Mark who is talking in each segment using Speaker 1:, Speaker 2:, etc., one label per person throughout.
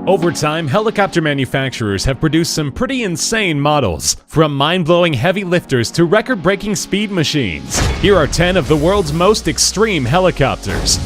Speaker 1: Over time, helicopter manufacturers have produced some pretty insane models, from mind-blowing heavy lifters to record-breaking speed machines. Here are 10 of the world's most extreme helicopters.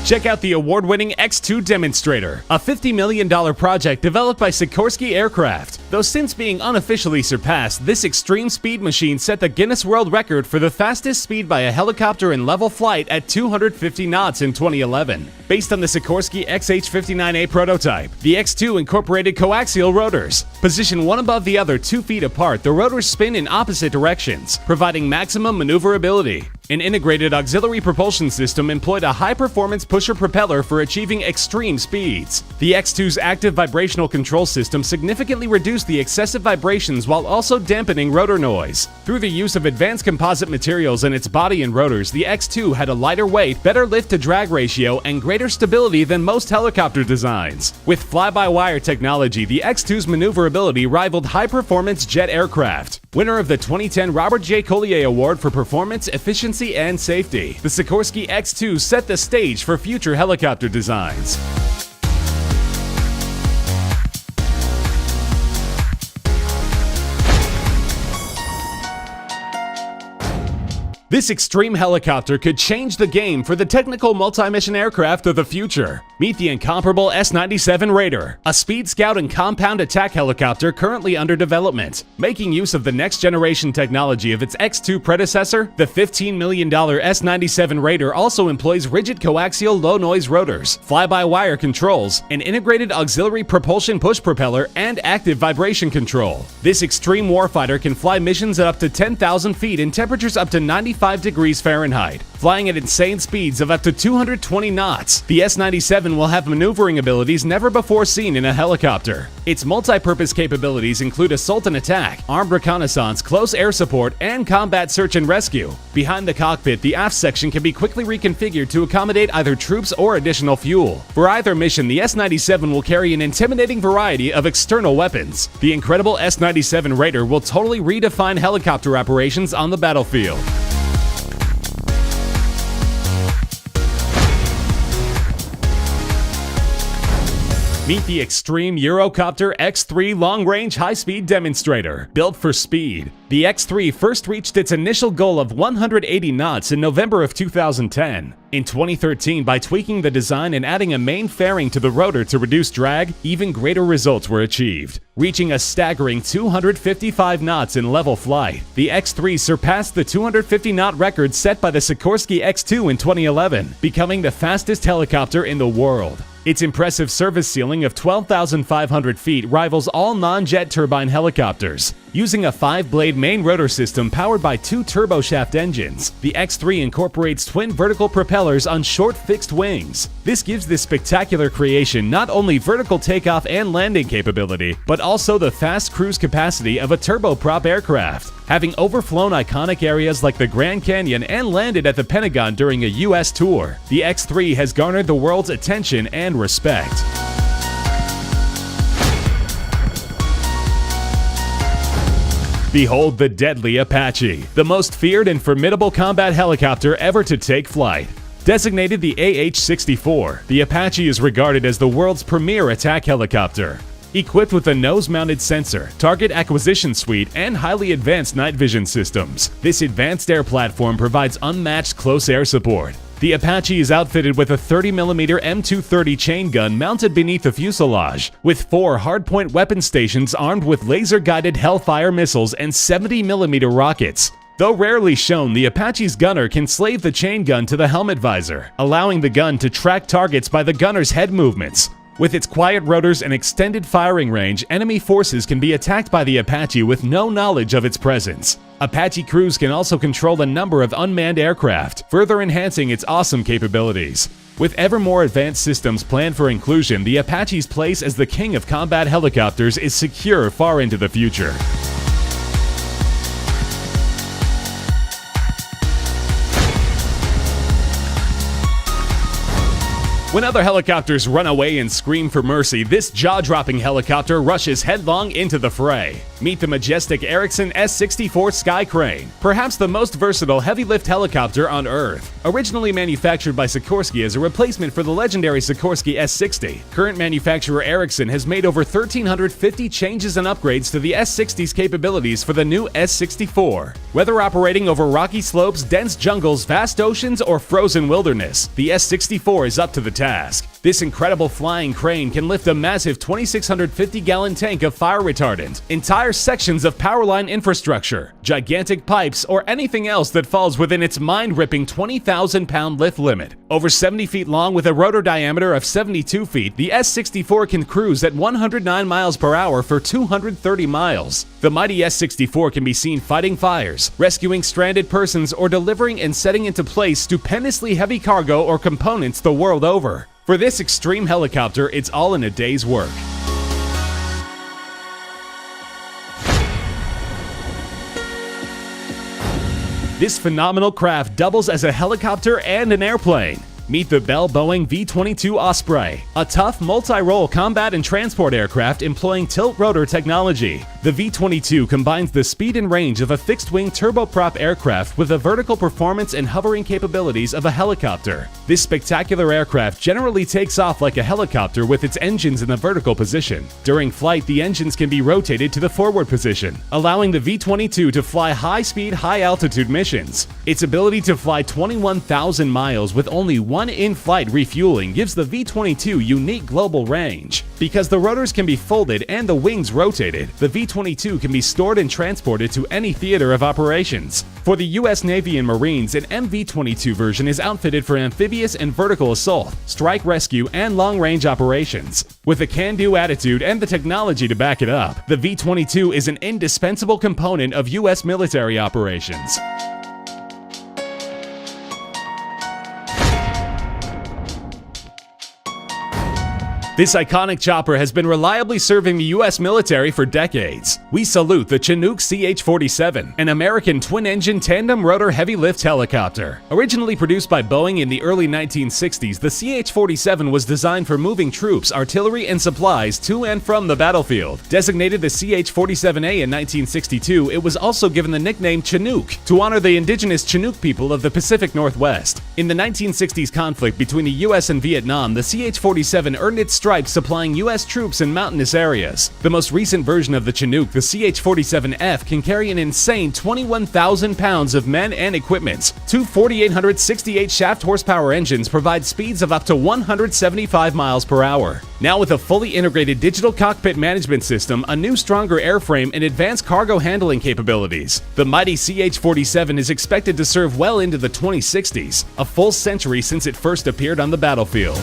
Speaker 1: Check out the award-winning X2 Demonstrator, a $50 million project developed by Sikorsky Aircraft. Though since being unofficially surpassed, this extreme speed machine set the Guinness World Record for the fastest speed by a helicopter in level flight at 250 knots in 2011. Based on the Sikorsky XH-59A prototype, the X2 incorporated coaxial rotors. Positioned one above the other 2 feet apart, the rotors spin in opposite directions, providing maximum maneuverability. An integrated auxiliary propulsion system employed a high-performance pusher propeller for achieving extreme speeds. The X2's active vibrational control system significantly reduced the excessive vibrations while also dampening rotor noise. Through the use of advanced composite materials in its body and rotors, the X2 had a lighter weight, better lift-to-drag ratio, and greater stability than most helicopter designs. With fly-by-wire technology, the X2's maneuverability rivaled high-performance jet aircraft. Winner of the 2010 Robert J. Collier Award for Performance, Efficiency, and Safety, the Sikorsky X2 set the stage for future helicopter designs. This extreme helicopter could change the game for the technical multi-mission aircraft of the future. Meet the incomparable S-97 Raider, a speed scout and compound attack helicopter currently under development. Making use of the next-generation technology of its X2 predecessor, the $15 million S-97 Raider also employs rigid coaxial low-noise rotors, fly-by-wire controls, an integrated auxiliary propulsion push propeller, and active vibration control. This extreme warfighter can fly missions at up to 10,000 feet in temperatures up to 95 degrees Fahrenheit, flying at insane speeds of up to 220 knots. The S-97 will have maneuvering abilities never before seen in a helicopter. Its multi-purpose capabilities include assault and attack, armed reconnaissance, close air support, and combat search and rescue. Behind the cockpit, the aft section can be quickly reconfigured to accommodate either troops or additional fuel. For either mission, the S-97 will carry an intimidating variety of external weapons. The incredible S-97 Raider will totally redefine helicopter operations on the battlefield. Meet the Extreme Eurocopter X3 Long-Range High-Speed Demonstrator, built for speed. The X3 first reached its initial goal of 180 knots in November of 2010. In 2013, by tweaking the design and adding a main fairing to the rotor to reduce drag, even greater results were achieved. Reaching a staggering 255 knots in level flight, the X3 surpassed the 250-knot record set by the Sikorsky X2 in 2011, becoming the fastest helicopter in the world. Its impressive service ceiling of 12,500 feet rivals all non-jet turbine helicopters. Using a 5-blade main rotor system powered by 2 turboshaft engines, the X3 incorporates twin vertical propellers on short fixed wings. This gives this spectacular creation not only vertical takeoff and landing capability, but also the fast cruise capacity of a turboprop aircraft. Having overflown iconic areas like the Grand Canyon and landed at the Pentagon during a US tour, the X3 has garnered the world's attention and respect. Behold the deadly Apache, the most feared and formidable combat helicopter ever to take flight. Designated the AH-64, the Apache is regarded as the world's premier attack helicopter. Equipped with a nose-mounted sensor, target acquisition suite, and highly advanced night vision systems, this advanced air platform provides unmatched close air support. The Apache is outfitted with a 30mm M230 chain gun mounted beneath the fuselage, with 4 hardpoint weapon stations armed with laser-guided Hellfire missiles and 70mm rockets. Though rarely shown, the Apache's gunner can slave the chain gun to the helmet visor, allowing the gun to track targets by the gunner's head movements. With its quiet rotors and extended firing range, enemy forces can be attacked by the Apache with no knowledge of its presence. Apache crews can also control a number of unmanned aircraft, further enhancing its awesome capabilities. With ever more advanced systems planned for inclusion, the Apache's place as the king of combat helicopters is secure far into the future. When other helicopters run away and scream for mercy, this jaw-dropping helicopter rushes headlong into the fray. Meet the majestic Erickson S-64 Sky Crane, perhaps the most versatile heavy-lift helicopter on Earth. Originally manufactured by Sikorsky as a replacement for the legendary Sikorsky S-60, current manufacturer Erickson has made over 1,350 changes and upgrades to the S-60's capabilities for the new S-64. Whether operating over rocky slopes, dense jungles, vast oceans, or frozen wilderness, the S-64 is up to the task. This incredible flying crane can lift a massive 2,650-gallon tank of fire retardant, entire sections of power line infrastructure, gigantic pipes, or anything else that falls within its mind-ripping 20,000-pound lift limit. Over 70 feet long with a rotor diameter of 72 feet, the S-64 can cruise at 109 miles per hour for 230 miles. The mighty S-64 can be seen fighting fires, rescuing stranded persons, or delivering and setting into place stupendously heavy cargo or components the world over. For this extreme helicopter, it's all in a day's work. This phenomenal craft doubles as a helicopter and an airplane. Meet the Bell Boeing V-22 Osprey, a tough multi-role combat and transport aircraft employing tilt-rotor technology. The V-22 combines the speed and range of a fixed-wing turboprop aircraft with the vertical performance and hovering capabilities of a helicopter. This spectacular aircraft generally takes off like a helicopter with its engines in the vertical position. During flight, the engines can be rotated to the forward position, allowing the V-22 to fly high-speed, high-altitude missions. Its ability to fly 21,000 miles with only one in-flight refueling gives the V-22 unique global range. Because the rotors can be folded and the wings rotated, the V-22 can be stored and transported to any theater of operations. For the U.S. Navy and Marines, an MV-22 version is outfitted for amphibious and vertical assault, strike rescue, and long-range operations. With a can-do attitude and the technology to back it up, the V-22 is an indispensable component of U.S. military operations. This iconic chopper has been reliably serving the U.S. military for decades. We salute the Chinook CH-47, an American twin-engine tandem-rotor heavy-lift helicopter. Originally produced by Boeing in the early 1960s, the CH-47 was designed for moving troops, artillery, and supplies to and from the battlefield. Designated the CH-47A in 1962, it was also given the nickname Chinook to honor the indigenous Chinook people of the Pacific Northwest. In the 1960s conflict between the U.S. and Vietnam, the CH-47 earned its stripes supplying U.S. troops in mountainous areas. The most recent version of the Chinook, the CH-47F, can carry an insane 21,000 pounds of men and equipment. Two 4,868 shaft horsepower engines provide speeds of up to 175 miles per hour. Now with a fully integrated digital cockpit management system, a new stronger airframe, and advanced cargo handling capabilities, the mighty CH-47 is expected to serve well into the 2060s, a full century since it first appeared on the battlefield.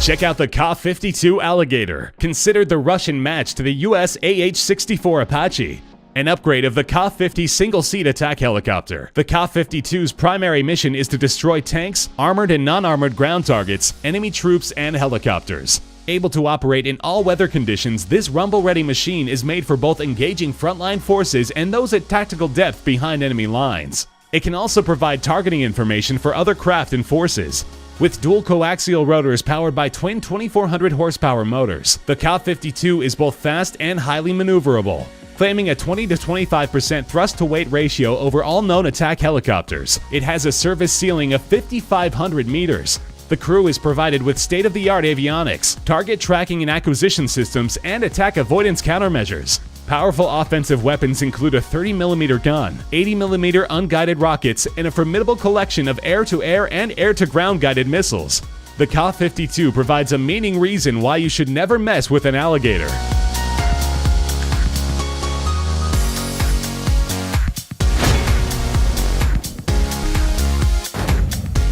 Speaker 1: Check out the Ka-52 Alligator, considered the Russian match to the US AH-64 Apache. An upgrade of the Ka-50 single-seat attack helicopter. The Ka-52's primary mission is to destroy tanks, armored and non-armored ground targets, enemy troops, and helicopters. Able to operate in all weather conditions, this rumble-ready machine is made for both engaging frontline forces and those at tactical depth behind enemy lines. It can also provide targeting information for other craft and forces. With dual coaxial rotors powered by twin 2,400 horsepower motors, the Ka-52 is both fast and highly maneuverable, claiming a 20 to 25% thrust-to-weight ratio over all known attack helicopters. It has a service ceiling of 5,500 meters. The crew is provided with state-of-the-art avionics, target tracking and acquisition systems, and attack avoidance countermeasures. Powerful offensive weapons include a 30mm gun, 80mm unguided rockets, and a formidable collection of air-to-air and air-to-ground guided missiles. The Ka-52 provides a meaning reason why you should never mess with an alligator.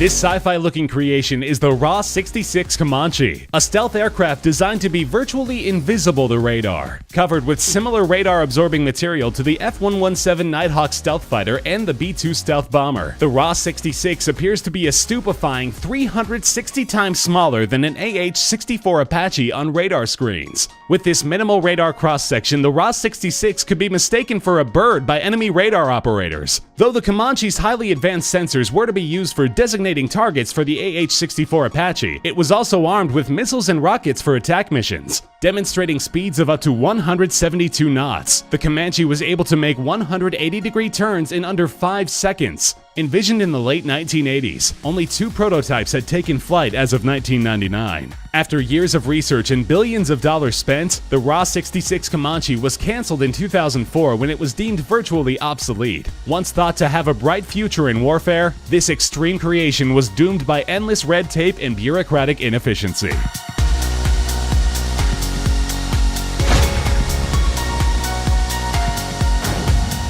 Speaker 1: This sci-fi looking creation is the Ra-66 Comanche, a stealth aircraft designed to be virtually invisible to radar. Covered with similar radar-absorbing material to the F-117 Nighthawk stealth fighter and the B-2 stealth bomber, the Ra-66 appears to be a stupefying 360 times smaller than an AH-64 Apache on radar screens. With this minimal radar cross-section, the Ra-66 could be mistaken for a bird by enemy radar operators. Though the Comanche's highly advanced sensors were to be used for designating targets for the AH-64 Apache, it was also armed with missiles and rockets for attack missions. Demonstrating speeds of up to 172 knots, the Comanche was able to make 180-degree turns in under 5 seconds. Envisioned in the late 1980s, only 2 prototypes had taken flight as of 1999. After years of research and billions of dollars spent, the Ra-66 Comanche was canceled in 2004 when it was deemed virtually obsolete. Once thought to have a bright future in warfare, this extreme creation was doomed by endless red tape and bureaucratic inefficiency.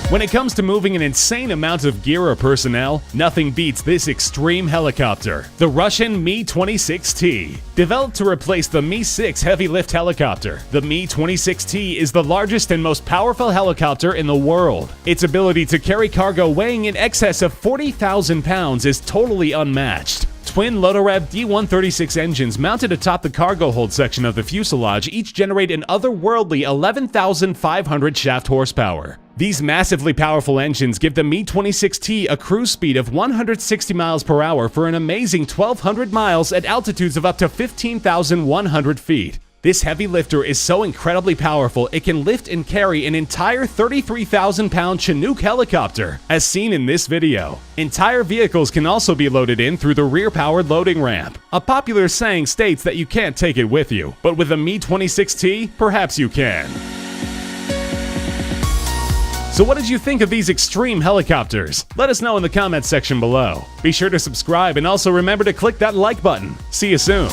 Speaker 1: When it comes to moving an insane amount of gear or personnel, nothing beats this extreme helicopter, the Russian Mi-26T. Developed to replace the Mi-6 heavy lift helicopter, the Mi-26T is the largest and most powerful helicopter in the world. Its ability to carry cargo weighing in excess of 40,000 pounds is totally unmatched. Twin Lotorev D-136 engines mounted atop the cargo hold section of the fuselage each generate an otherworldly 11,500 shaft horsepower. These massively powerful engines give the Mi-26T a cruise speed of 160 miles per hour for an amazing 1,200 miles at altitudes of up to 15,100 feet. This heavy lifter is so incredibly powerful it can lift and carry an entire 33,000-pound Chinook helicopter, as seen in this video. Entire vehicles can also be loaded in through the rear-powered loading ramp. A popular saying states that you can't take it with you, but with a Mi-26T, perhaps you can. So what did you think of these extreme helicopters? Let us know in the comments section below. Be sure to subscribe and also remember to click that like button. See you soon.